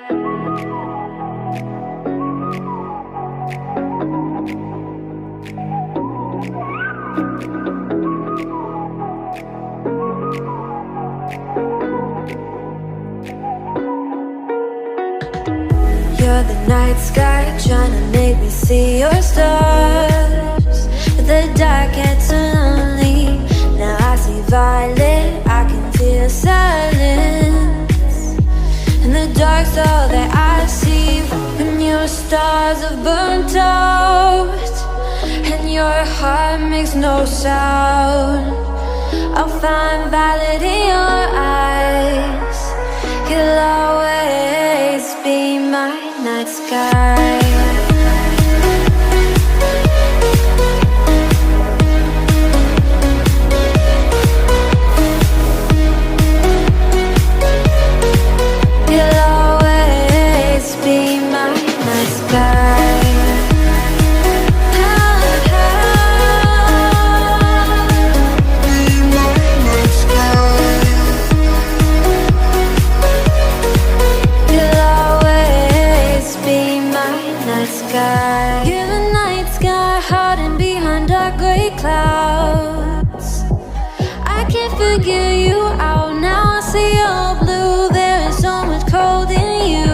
You're the night sky, trying to make me see your stars. But the dark gets so lonely. Now I see violet, I can feel silence. And the dark's all that I see. When your stars have burnt out and your heart makes no sound, I'll find violet in your eyes. You'll always be my night sky. You'll always be my night sky. You're the night sky, hiding behind dark gray clouds. I can't figure you out now. I see your blue. There is so much cold in you,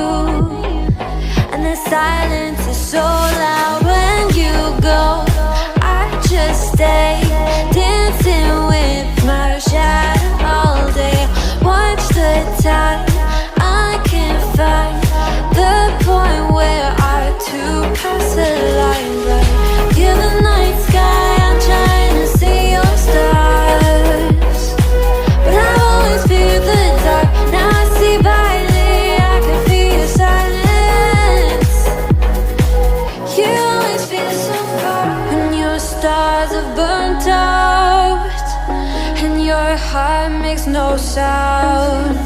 and the silence is so loud when you go. I just stay dancing with my shadow all day. Watch the tide. I can't find the point where to pass the line, right? You're the night sky, I'm trying to see your stars, but I've always feared the dark. Now I see violet, I can feel your silence. You always feel so far when your stars have burnt out and your heart makes no sound.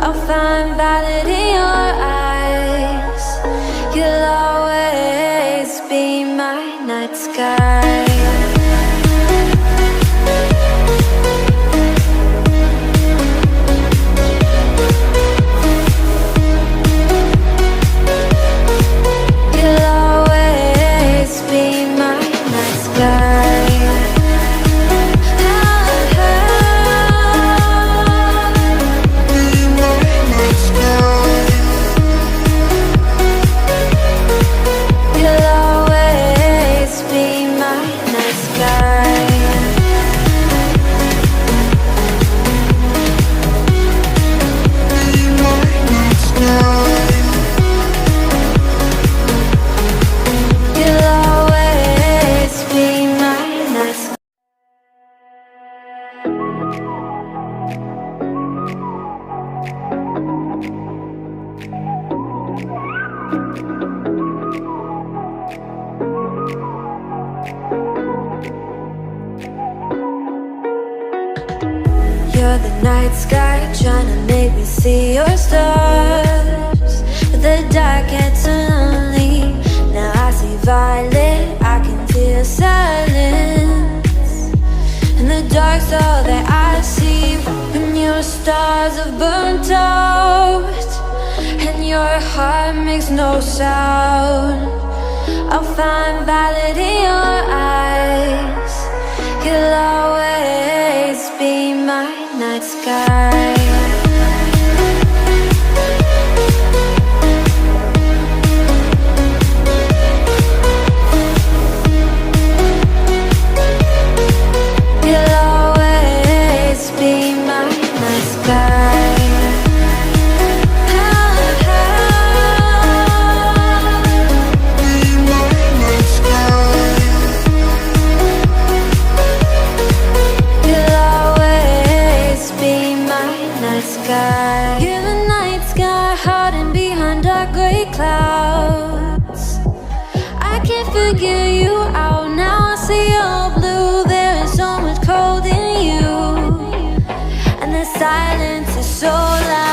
I'll find violet in your eyes. You'll always be my night sky. You'll always be my night sky. You're the night sky, trying to make me see your stars. But the dark gets so lonely. Now I see violet, I can feel silence. And the dark's all that I see. When your stars have burnt out and your heart makes no sound, I'll find violet in your eyes. You'll always be my night sky. You'll always be my night sky. You're the night sky, hiding behind dark gray clouds. I can't figure you out now. I see your blue. There is so much cold in you, and the silence is so loud.